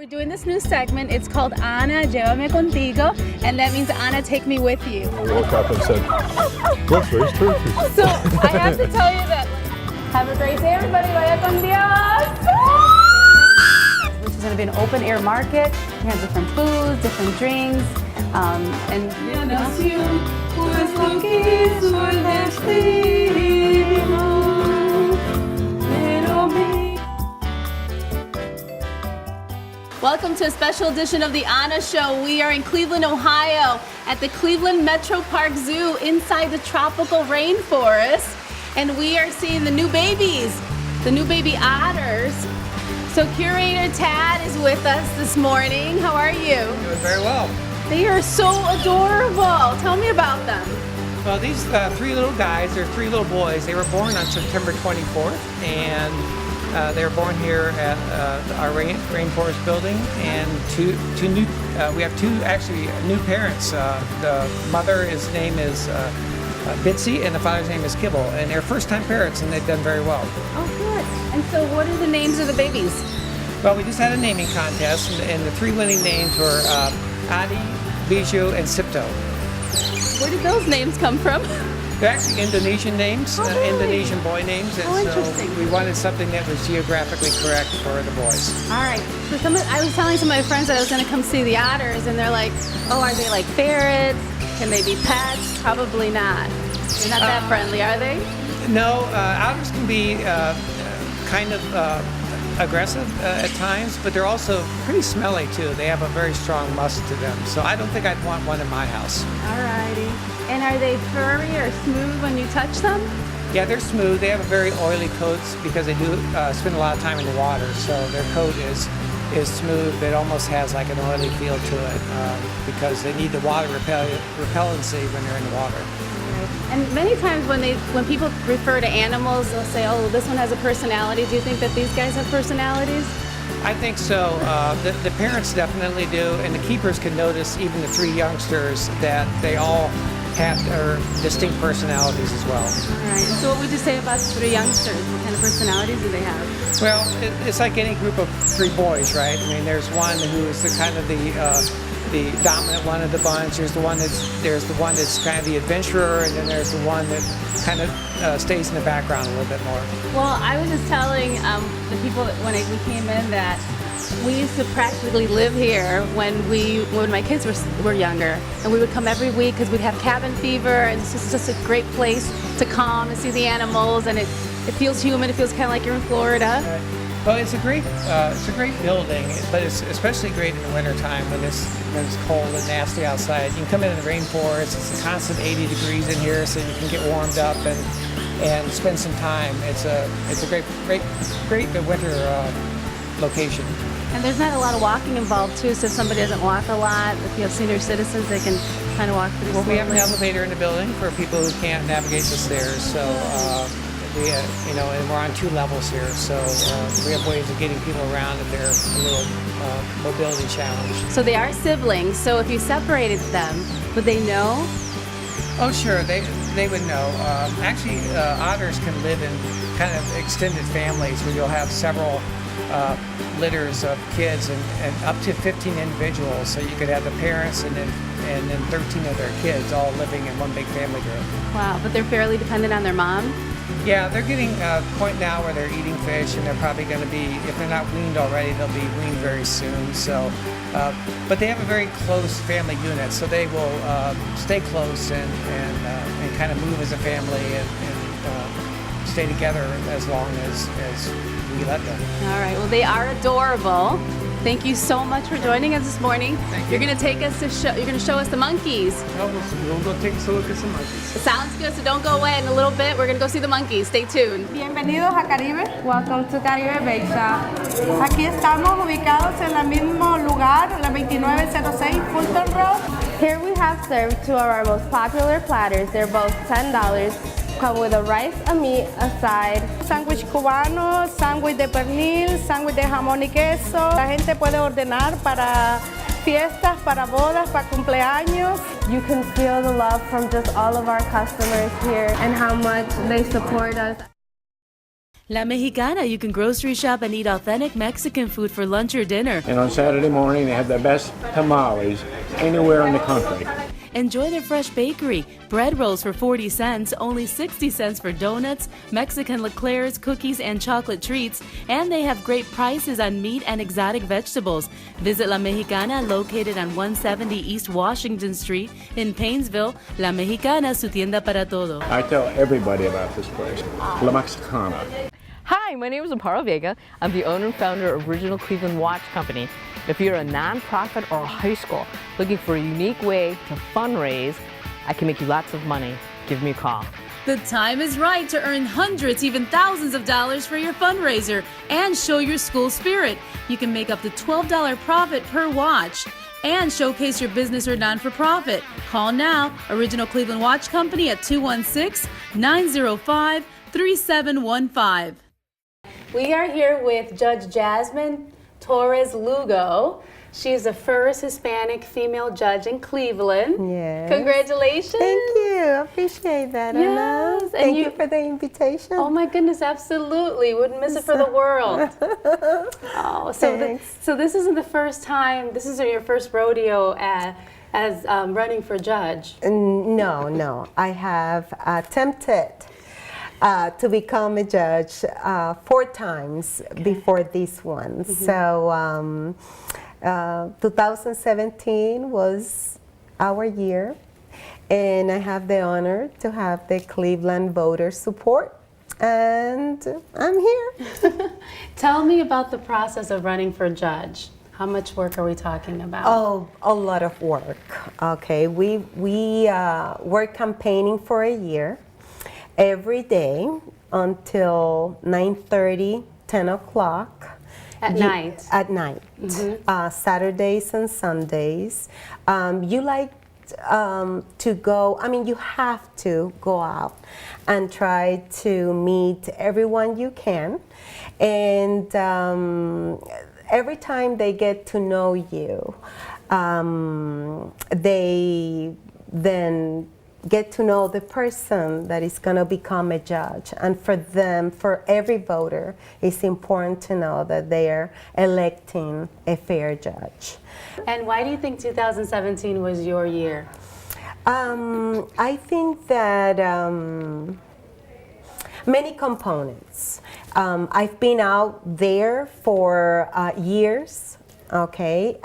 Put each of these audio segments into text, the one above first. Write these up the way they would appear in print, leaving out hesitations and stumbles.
We're doing this new segment. It's called Ana, Llévame Contigo, and that means Ana, take me with you. We woke up and said, look, there's turkeys. So I have to tell you that. Have a great day, everybody. Vaya con Dios. Which is going to be an open air market. We have different foods, different drinks, and. Welcome to a special edition of the Ana Show. We are in Cleveland, Ohio, at the Cleveland Metroparks Zoo inside the tropical rainforest. And we are seeing the new babies, the new baby otters. So Curator Tad is with us this morning. How are you? Doing very well. They are so adorable. Tell me about them. Well, these three little guys, they're three little boys. They were born on September 24th, and they were born here at our rainforest building. And we have two actually new parents. The mother's name is Bitsy, and the father's name is Kibble, and they're first-time parents, and they've done very well. Oh, good. And so what are the names of the babies? Well, we just had a naming contest, and the three winning names were Adi, Bijou, and Sipto. Where did those names come from? They're actually Indonesian names, really? Indonesian boy names, and so we wanted something that was geographically correct for the boys. All right. So I was telling some of my friends that I was going to come see the otters, and they're like, "Oh, are they like ferrets? Can they be pets? Probably not. They're not that friendly, are they?" No, otters can be kind of aggressive at times, but they're also pretty smelly too. They have a very strong musk to them, so I don't think I'd want one in my house. All righty. And are they furry or smooth when you touch them? Yeah, they're smooth. They have a very oily coat because they do spend a lot of time in the water, so their coat is smooth. It almost has like an oily feel to it because they need the water repellency when they're in the water. And many times when people refer to animals, they'll say, "Oh, this one has a personality." Do you think that these guys have personalities? I think so. The parents definitely do, and the keepers can notice, even the three youngsters, that they all have their distinct personalities as well. All right. And so what would you say about the three youngsters? What kind of personalities do they have? Well, it's like any group of three boys, right? I mean, there's one who is the kind of the dominant one of the bunch. There's the one that's kind of the adventurer, and then there's the one that kind of stays in the background a little bit more. Well, I was just telling the people that when we came in that we used to practically live here when my kids were younger, and we would come every week because we'd have cabin fever, and it's just a great place to come and see the animals, and it feels human. It feels kind of like you're in Florida. Right. Well, it's a great building, but it's especially great in the wintertime when it's cold and nasty outside. You can come in the rainforest. It's a constant 80 degrees in here, so you can get warmed up and spend some time. It's a great winter location. And there's not a lot of walking involved too, so if somebody doesn't walk a lot, if you have senior citizens, they can kind of walk pretty slowly. We have an elevator in the building for people who can't navigate the stairs, so and we're on 2 levels here, so we have ways of getting people around if they're a little mobility challenged. So they are siblings, so if you separated them, would they know? Oh, sure, they would know. Actually, otters can live in kind of extended families where you'll have several litters of kids and up to 15 individuals. So you could have the parents and then 13 of their kids all living in one big family group. Wow, but they're fairly dependent on their mom? Yeah, they're getting a point now where they're eating fish, and they're probably going to be, if they're not weaned already, they'll be weaned very soon. So, but they have a very close family unit, so they will stay close and kind of move as a family and stay together as long as we let them. All right. Well, they are adorable. Thank you so much for joining us this morning. Thank you. You're going to take us you're going to show us the monkeys. Oh, we'll go take a look at some monkeys. Sounds good. So don't go away. In a little bit, we're going to go see the monkeys. Stay tuned. Bienvenidos a Caribe. Welcome to Caribe Bake Shop. Aquí estamos ubicados en el mismo lugar, la 2906 Fulton Road. Here we have served 2 of our most popular platters. They're both $10. Come with a rice, a meat, a side. Sándwich cubano, sándwich de pernil, sándwich de jamón y queso. La gente puede ordenar para fiestas, para bodas, para cumpleaños. You can feel the love from just all of our customers here and how much they support us. La Mexicana, you can grocery shop and eat authentic Mexican food for lunch or dinner. And on Saturday morning, they have the best tamales anywhere in the country. Enjoy their fresh bakery. Bread rolls for 40 cents, only 60 cents for donuts, Mexican liqueurs, cookies, and chocolate treats. And they have great prices on meat and exotic vegetables. Visit La Mexicana, located on 170 East Washington Street in Painesville. La Mexicana, su tienda para todo. I tell everybody about this place, La Mexicana. Hi, my name is Amparo Vega. I'm the owner and founder of Original Cleveland Watch Company. If you're a nonprofit or a high school looking for a unique way to fundraise, I can make you lots of money. Give me a call. The time is right to earn hundreds, even thousands of dollars for your fundraiser and show your school spirit. You can make up to $12 profit per watch and showcase your business or non-for-profit. Call now, Original Cleveland Watch Company at 216-905-3715. We are here with Judge Jazmin Torres-Lugo. She's the first Hispanic female judge in Cleveland. Yes. Congratulations. Thank you. I appreciate that. Yes. And Thank you for the invitation. Oh my goodness, absolutely. Wouldn't miss it for the world. Oh, so this isn't the first time, this isn't your first rodeo as running for judge. No. I have attempted to become a judge 4 times before this one. So 2017 was our year, and I have the honor to have the Cleveland voter support, and I'm here. Tell me about the process of running for judge. How much work are we talking about? Oh, a lot of work. Okay, we were campaigning for a year. Every day until 9:30, 10 o'clock. At night? At night. Saturdays and Sundays. You like to go, you have to go out and try to meet everyone you can. And every time they get to know you, they then get to know the person that is going to become a judge. And for them, for every voter, it's important to know that they are electing a fair judge. And why do you think 2017 was your year? I think that many components. I've been out there for years, okay?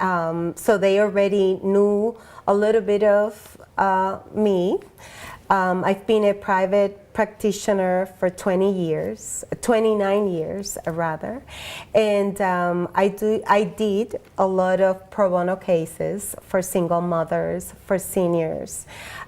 So they already knew a little bit of me. I've been a private practitioner for 29 years rather, and I did a lot of pro bono cases for single mothers, for seniors.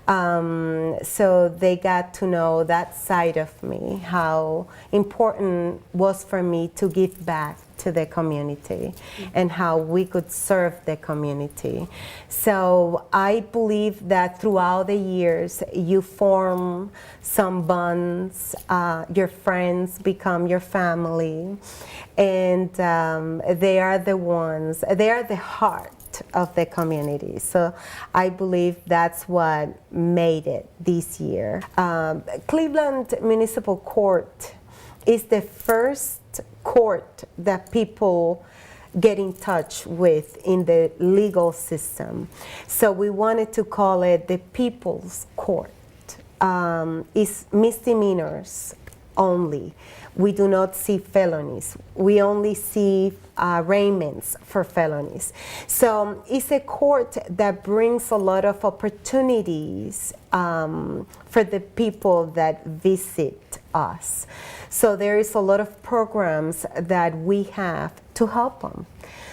So they got to know that side of me, how important was for me to give back to the community and how we could serve the community. So I believe that throughout the years you form some bonds, your friends become your family, and they are the heart of the community. So I believe that's what made it this year. Cleveland Municipal Court is the first court that people get in touch with in the legal system. So we wanted to call it the People's Court. It's misdemeanors only. We do not see felonies. We only see arraignments for felonies. So it's a court that brings a lot of opportunities for the people that visit us. So there is a lot of programs that we have to help them.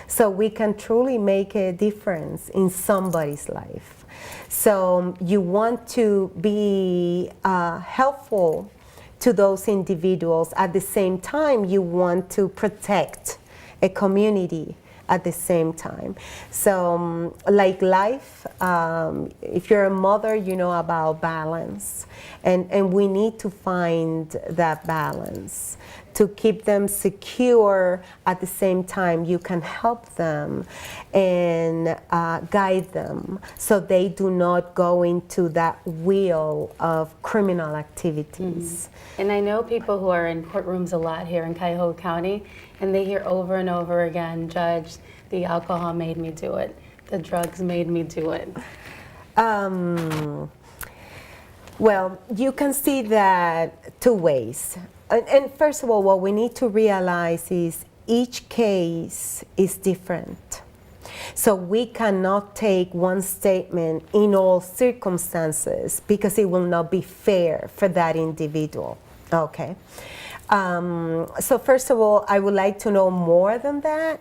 So we can truly make a difference in somebody's life. So you want to be helpful to those individuals. At the same time, you want to protect a community at the same time. So like life, if you're a mother, you know about balance. And we need to find that balance to keep them secure. At the same time, you can help them and guide them so they do not go into that wheel of criminal activities. And I know people who are in courtrooms a lot here in Cuyahoga County, and they hear over and over again, Judge, the alcohol made me do it. The drugs made me do it. Well, you can see that two ways. And first of all, what we need to realize is each case is different. So we cannot take one statement in all circumstances because it will not be fair for that individual. Okay. So first of all, I would like to know more than that.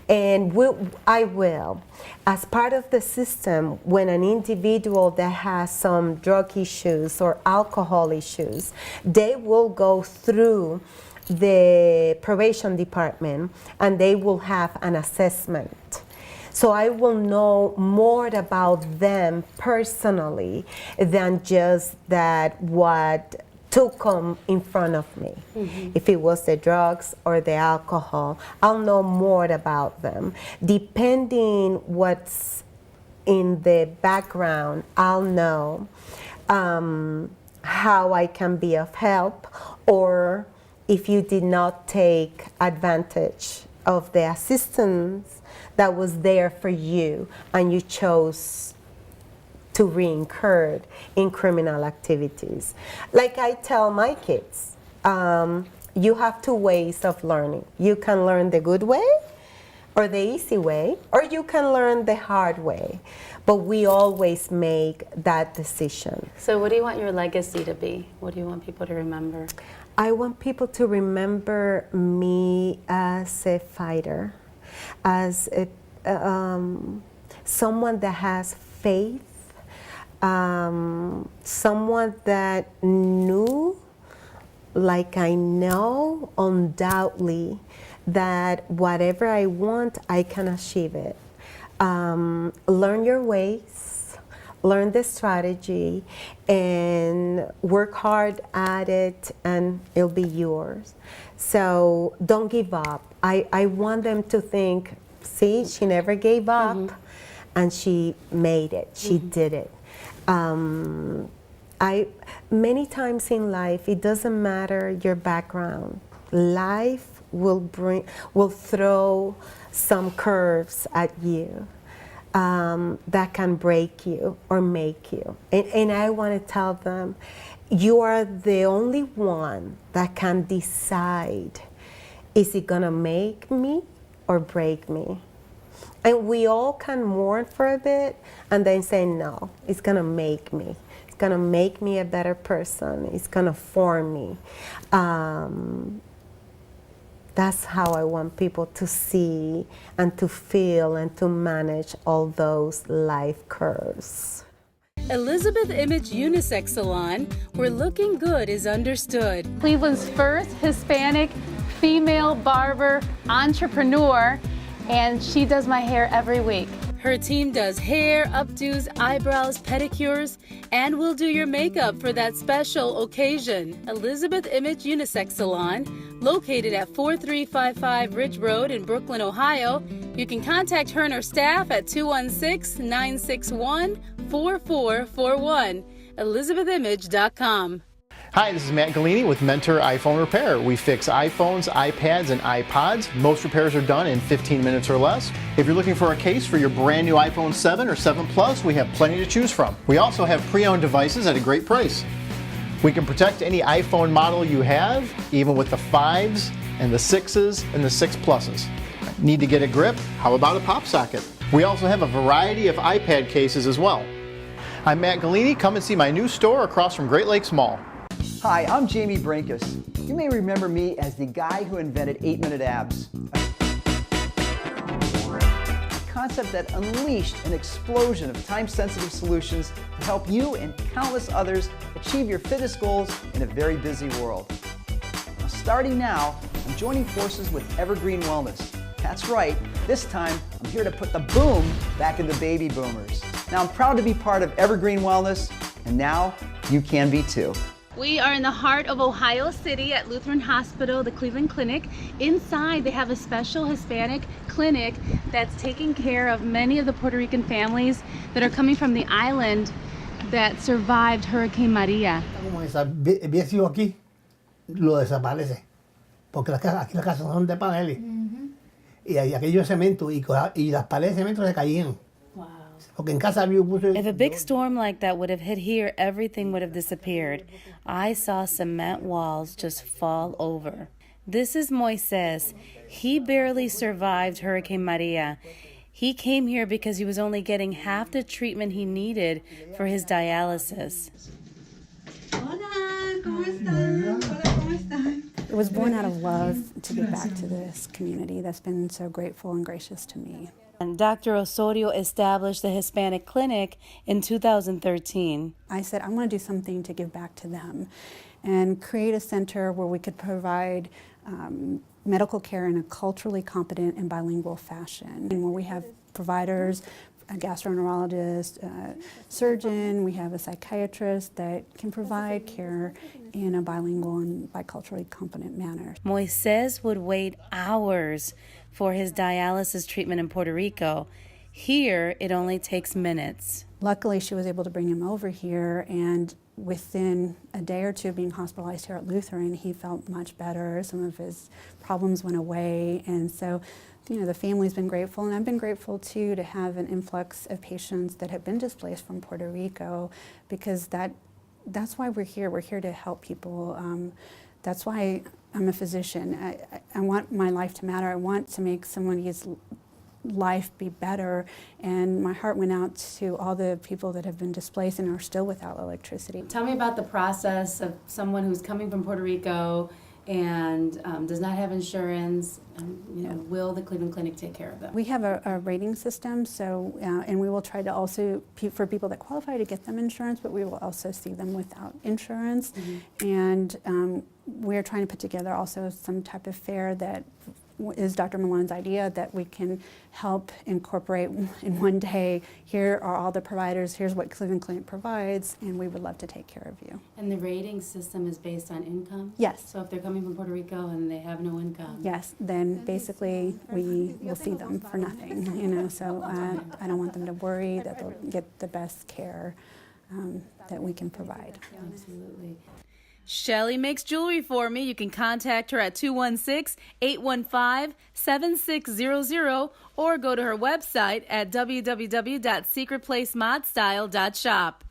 And I will. As part of the system, when an individual that has some drug issues or alcohol issues, they will go through the probation department and they will have an assessment. So I will know more about them personally than just that what took them in front of me. If it was the drugs or the alcohol, I'll know more about them. Depending what's in the background, I'll know how I can be of help, or if you did not take advantage of the assistance that was there for you and you chose to reincur in criminal activities. Like I tell my kids, you have two ways of learning. You can learn the good way or the easy way, or you can learn the hard way. But we always make that decision. So what do you want your legacy to be? What do you want people to remember? I want people to remember me as a fighter, as a, someone that has faith, someone that knew, like I know undoubtedly, that whatever I want, I can achieve it. Learn your ways, learn the strategy, and work hard at it, and it'll be yours. So don't give up. I want them to think, see, she never gave up, and she made it, she did it. Many times in life, it doesn't matter your background. Life will throw some curves at you that can break you or make you. And I want to tell them, you are the only one that can decide, is it gonna make me or break me? And we all can mourn for a bit and then say, no, it's gonna make me. It's gonna make me a better person. It's gonna form me. That's how I want people to see and to feel and to manage all those life curves. Elizabeth Image Unisex Salon, where looking good is understood. Cleveland's first Hispanic female barber entrepreneur, and she does my hair every week. Her team does hair, updos, eyebrows, pedicures, and will do your makeup for that special occasion. Elizabeth Image Unisex Salon, located at 4355 Ridge Road in Brooklyn, Ohio. You can contact her and her staff at 216-961-4441. ElizabethImage.com. Hi, this is Matt Galini with Mentor iPhone Repair. We fix iPhones, iPads, and iPods. Most repairs are done in 15 minutes or less. If you're looking for a case for your brand new iPhone 7 or 7 Plus, we have plenty to choose from. We also have pre-owned devices at a great price. We can protect any iPhone model you have, even with the 5s and the 6s and the 6 Pluses. Need to get a grip? How about a pop socket? We also have a variety of iPad cases as well. I'm Matt Galini. Come and see my new store across from Great Lakes Mall. Hi, I'm Jamie Brinkus. You may remember me as the guy who invented 8-minute abs. A concept that unleashed an explosion of time-sensitive solutions to help you and countless others achieve your fitness goals in a very busy world. Now, starting now, I'm joining forces with Evergreen Wellness. That's right, this time I'm here to put the boom back in the baby boomers. Now, I'm proud to be part of Evergreen Wellness, and now you can be too. We are in the heart of Ohio City at Lutheran Hospital, the Cleveland Clinic. Inside, they have a special Hispanic clinic that's taking care of many of the Puerto Rican families that are coming from the island that survived Hurricane Maria. Como había sido aquí, lo desaparece. Porque aquí las casas son de paneles. Y aquello es cemento y las paredes de cemento se caían. If a big storm like that would have hit here, everything would have disappeared. I saw cement walls just fall over. This is Moises. He barely survived Hurricane Maria. He came here because he was only getting half the treatment he needed for his dialysis. Hola, ¿cómo están? Hola, ¿cómo están? It was born out of love to give back to this community that's been so grateful and gracious to me. And Dr. Osorio established the Hispanic Clinic in 2013. I said, I want to do something to give back to them and create a center where we could provide medical care in a culturally competent and bilingual fashion, and where we have providers, a gastroenterologist, a surgeon, we have a psychiatrist that can provide care in a bilingual and biculturally competent manner. Moises would wait hours for his dialysis treatment in Puerto Rico. Here, it only takes minutes. Luckily, she was able to bring him over here, and within a day or two of being hospitalized here at Lutheran, he felt much better. Some of his problems went away, and so the family's been grateful, and I've been grateful too to have an influx of patients that have been displaced from Puerto Rico, because that's why we're here. We're here to help people. That's why I'm a physician. I want my life to matter. I want to make somebody's life be better, and my heart went out to all the people that have been displaced and are still without electricity. Tell me about the process of someone who's coming from Puerto Rico and does not have insurance. Will the Cleveland Clinic take care of them? We have a rating system, so and we will try to also, for people that qualify, to get them insurance, but we will also see them without insurance. And we're trying to put together also some type of fair that is Dr. Malone's idea, that we can help incorporate in one day. Here are all the providers, here's what Cleveland Clinic provides, and we would love to take care of you. And the rating system is based on income? Yes. So if they're coming from Puerto Rico and they have no income? Yes, then basically we will see them for nothing, so I don't want them to worry that they'll get the best care that we can provide. Absolutely. Shelly makes jewelry for me. You can contact her at 216-815-7600 or go to her website at www.secretplacemodstyle.shop.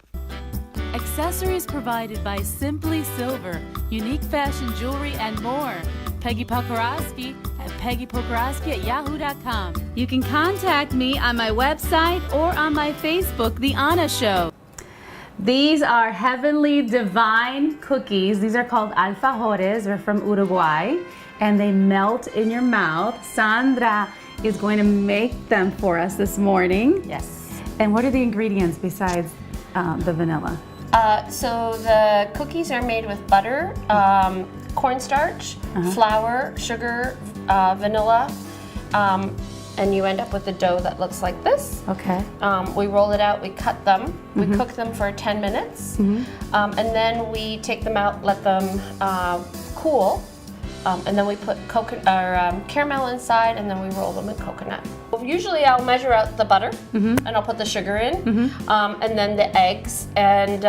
Accessories provided by Simply Silver, unique fashion jewelry and more. Peggy Pokoroski at peggypokoroski@yahoo.com. You can contact me on my website or on my Facebook, The Ana Show. These are heavenly divine cookies. These are called alfajores. They're from Uruguay, and they melt in your mouth. Sandra is going to make them for us this morning. Yes. And what are the ingredients besides the vanilla? So the cookies are made with butter, cornstarch, flour, sugar, vanilla, and you end up with a dough that looks like this. Okay. We roll it out, we cut them, we cook them for 10 minutes, and then we take them out, let them cool, and then we put caramel inside, and then we roll them in coconut. Usually I'll measure out the butter, and I'll put the sugar in, and then the eggs, and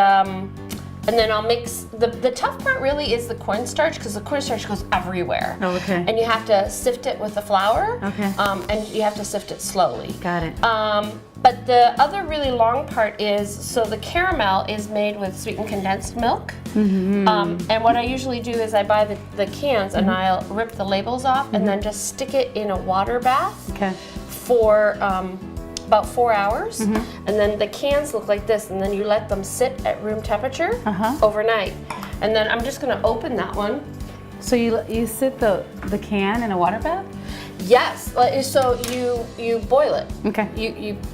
then I'll mix. The tough part really is the cornstarch, because the cornstarch goes everywhere. Oh, okay. And you have to sift it with the flour. Okay. And you have to sift it slowly. Got it. But the other really long part is, so the caramel is made with sweetened condensed milk. And what I usually do is I buy the cans, and I'll rip the labels off, and then just stick it in a water bath for about 4 hours, and then the cans look like this, and then you let them sit at room temperature overnight. And then I'm just gonna open that one. So you sit the can in a water bath? Yes, so you boil it. Okay.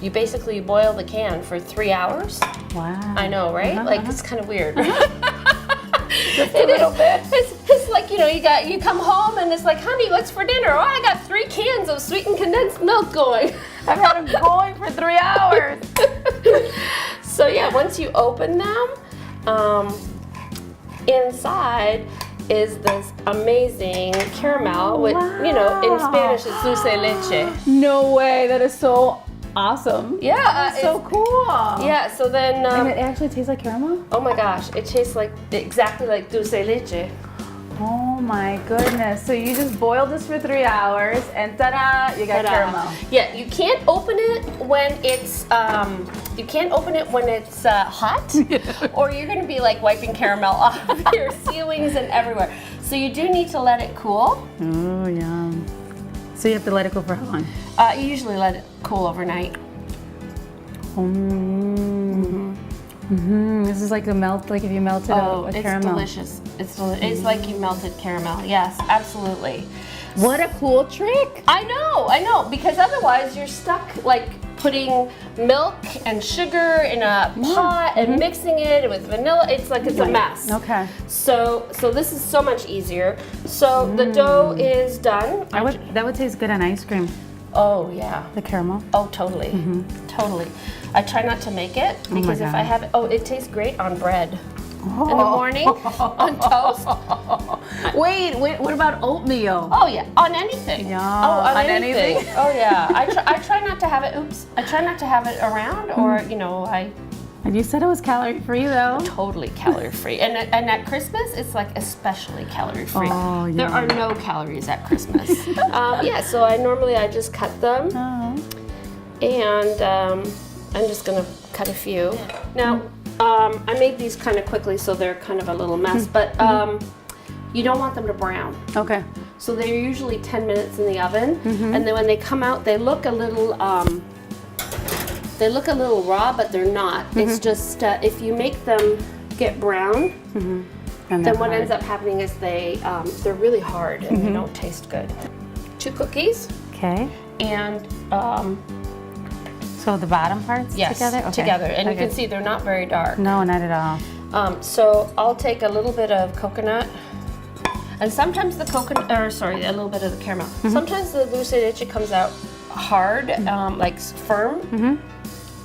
You basically boil the can for 3 hours. Wow. I know, right? It's kind of weird. Just a little bit. It's like, you come home and it's like, honey, what's for dinner? Oh, I got 3 cans of sweetened condensed milk going. I've had them going for 3 hours. So yeah, once you open them, inside is this amazing caramel with, you know, in Spanish it's dulce de leche. No way, that is so awesome. Yeah, that's so cool. Yeah, so then and it actually tastes like caramel? Oh my gosh, it tastes like exactly like dulce de leche. Oh my goodness. So you just boiled this for 3 hours and ta-da, you got caramel. Yeah, you can't open it when it's hot or you're gonna be like wiping caramel off of your ceilings and everywhere. So you do need to let it cool. Oh, yum. So you have to let it go for how long? You usually let it cool overnight. This is like a melt, like if you melted a caramel. Delicious. It's like you melted caramel. Yes, absolutely. What a cool trick. I know, because otherwise you're stuck like putting milk and sugar in a pot and mixing it with vanilla. It's like it's a mess. Okay. So this is so much easier. So the dough is done. That would taste good on ice cream. Oh yeah. The caramel? Oh totally. Totally. I try not to make it because if I have it, it tastes great on bread. In the morning, on toast. Wait, what about oatmeal? Oh yeah, on anything. Yeah. Oh, on anything. anything? Oh yeah. I try not to have it. I try not to have it around, or you know, And you said it was calorie free though. Totally calorie free. And at Christmas, it's like especially calorie free. Oh, yeah. There are no calories at Christmas. Yeah. So I just cut them, and I'm just gonna cut a few now. I made these kind of quickly, so they're kind of a little mess, but you don't want them to brown. Okay. So they're usually 10 minutes in the oven, and then when they come out, they look a little raw, but they're not. It's just if you make them get brown, then what ends up happening is they're really hard and they don't taste good. 2 cookies. Okay. And so the bottom parts together? Okay. Together. And you can see they're not very dark. No, not at all. So I'll take a little bit of coconut, and sometimes a little bit of the caramel. Sometimes the dulce de leche comes out hard, like firm,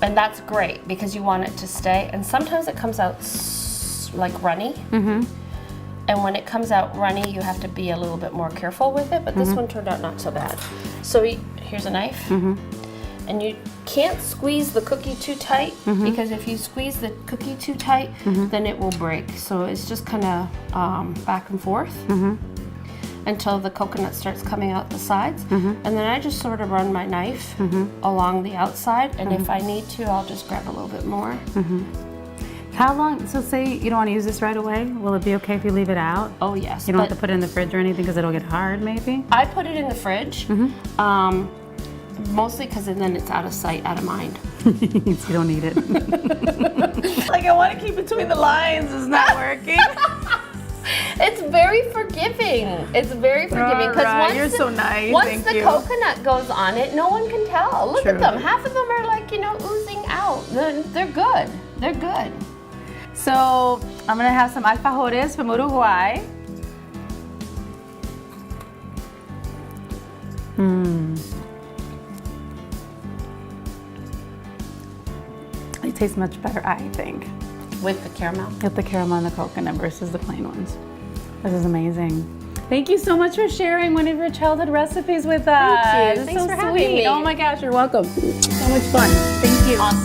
and that's great because you want it to stay. And sometimes it comes out like runny. And when it comes out runny, you have to be a little bit more careful with it, but this one turned out not so bad. So here's a knife. And you can't squeeze the cookie too tight because if you squeeze the cookie too tight, then it will break. So it's just kind of back and forth until the coconut starts coming out the sides. And then I just sort of run my knife along the outside, and if I need to, I'll just grab a little bit more. How long, so say you don't want to use this right away, will it be okay if you leave it out? Oh yes. You don't have to put it in the fridge or anything because it'll get hard maybe? I put it in the fridge. Mostly because then it's out of sight, out of mind. You don't need it. Like I want to keep between the lines, it's not working. It's very forgiving. It's very forgiving because you're so nice. Once the coconut goes on it, no one can tell. Look at them. Half of them are like, oozing out. They're good. They're good. So I'm gonna have some alfajores from Uruguay. They taste much better, I think. With the caramel? With the caramel and the coconut versus the plain ones. This is amazing. Thank you so much for sharing one of your childhood recipes with us. Thank you. It's Thanks so for having sweet. me. Oh my gosh, you're welcome. So much fun. Thank you. Awesome.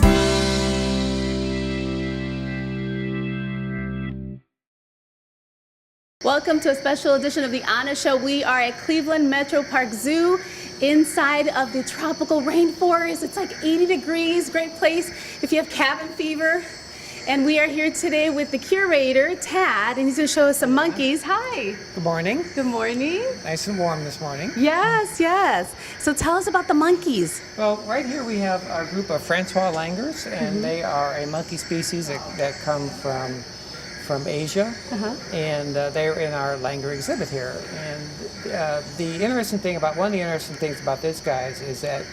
Welcome to a special edition of the Anna Show. We are at Cleveland Metroparks Zoo inside of the tropical rainforest. It's like 80 degrees, great place if you have cabin fever. And we are here today with the curator, Tad, and he's going to show us some monkeys. Hi. Good morning. Good morning. Nice and warm this morning. Yes, yes. So tell us about the monkeys. Well, right here we have our group of Francois langurs, and they are a monkey species that come from Asia, and they're in our langur exhibit here. And one of the interesting things about these guys is that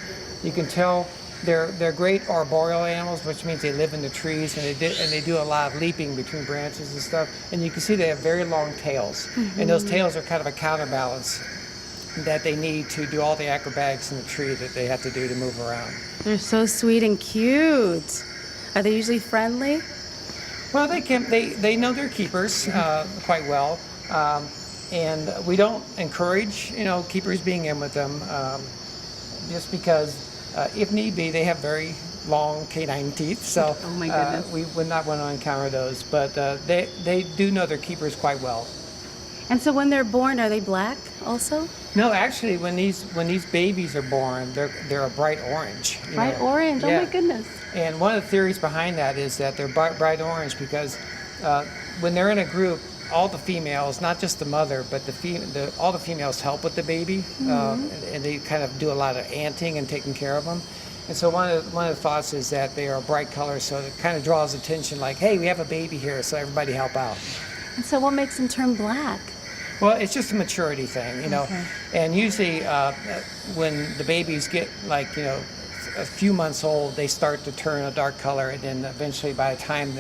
you can tell they're great arboreal animals, which means they live in the trees, and they do a lot of leaping between branches and stuff. And you can see they have very long tails, and those tails are kind of a counterbalance that they need to do all the acrobatics in the tree that they have to do to move around. They're so sweet and cute. Are they usually friendly? Well, they know their keepers quite well, and we don't encourage keepers being in with them, just because if need be, they have very long canine teeth, so oh my goodness. We would not want to encounter those. But they do know their keepers quite well. And so when they're born, are they black also? No, actually, when these babies are born, they're a bright orange. Bright orange. Yeah. Oh my goodness. And one of the theories behind that is that they're bright orange because when they're in a group, all the females, not just the mother, but all the females help with the baby, and they kind of do a lot of anting and taking care of them. And so one of the thoughts is that they are a bright color, so it kind of draws attention, like, hey, we have a baby here, so everybody help out. And so what makes them turn black? Well, it's just a maturity thing, Okay. And usually when the babies get a few months old, they start to turn a dark color, and then eventually by the time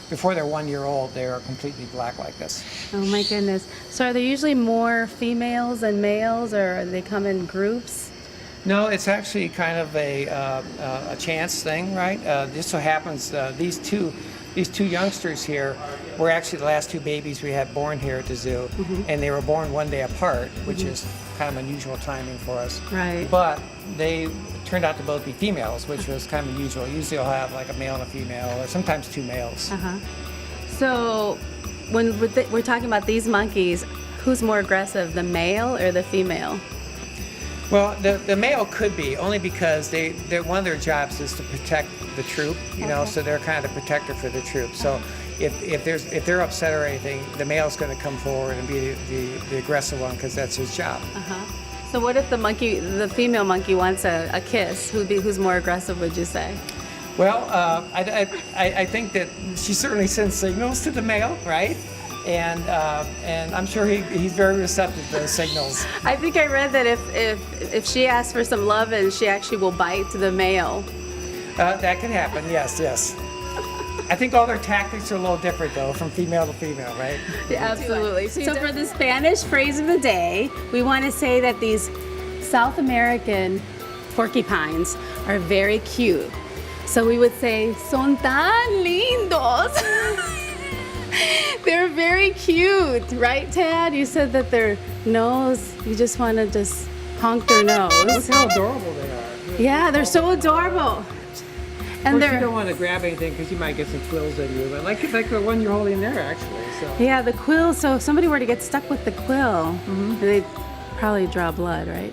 before they're 1 year old, they are completely black like this. Oh my goodness. So are there usually more females than males, or they come in groups? No, it's actually kind of a chance thing, right? Just so happens these two youngsters here were actually the last two babies we had born here at the zoo, and they were born one day apart, which is kind of unusual timing for us. Right. But they turned out to both be females, which was kind of unusual. Usually you'll have like a male and a female, or sometimes two males. So when we're talking about these monkeys, who's more aggressive, the male or the female? Well, the male could be, only because one of their jobs is to protect the troop, so they're kind of the protector for the troop. So if they're upset or anything, the male's going to come forward and be the aggressive one, because that's his job. So what if the female monkey wants a kiss? Who's more aggressive, would you say? Well, I think that she certainly sends signals to the male, right? And I'm sure he's very receptive to those signals. I think I read that if she asks for some love, and she actually will bite the male. That can happen, yes. I think all their tactics are a little different, though, from female to female, right? Yeah, absolutely. So for the Spanish phrase of the day, we want to say that these South American porcupines are very cute. So we would say, son tan lindos. They're very cute, right, Tad? You said that their nose, you just want to just honk their nose. Look how adorable they are. Yeah, they're so adorable. And you don't want to grab anything because you might get some quills in you, but like the one you're holding there, actually. So. Yeah, the quill. So if somebody were to get stuck with the quill, they'd probably draw blood, right?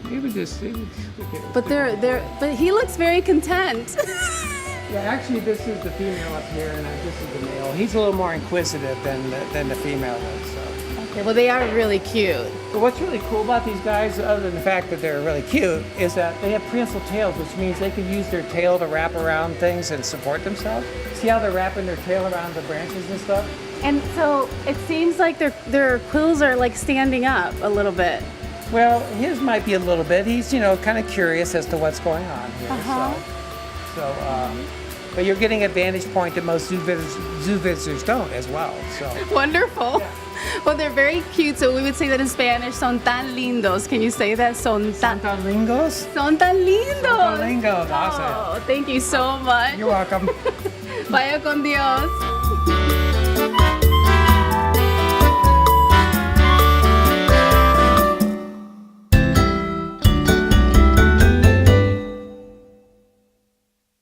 But he looks very content. Yeah, actually, this is the female up here, and this is the male. He's a little more inquisitive than the female is. So. Okay, well, they are really cute. But what's really cool about these guys, other than the fact that they're really cute, is that they have prehensile tails, which means they can use their tail to wrap around things and support themselves. See how they're wrapping their tail around the branches and stuff? And so it seems like their quills are like standing up a little bit. Well, his might be a little bit. He's, kind of curious as to what's going on here. But you're getting a vantage point that most zoo visitors don't as well. So wonderful. Yeah. Well, they're very cute. So we would say that in Spanish, son tan lindos. Can you say that? Son tan lindos? Son tan lindos. Son tan lindos. Oh, thank you so much. You're welcome. Vaya con Dios.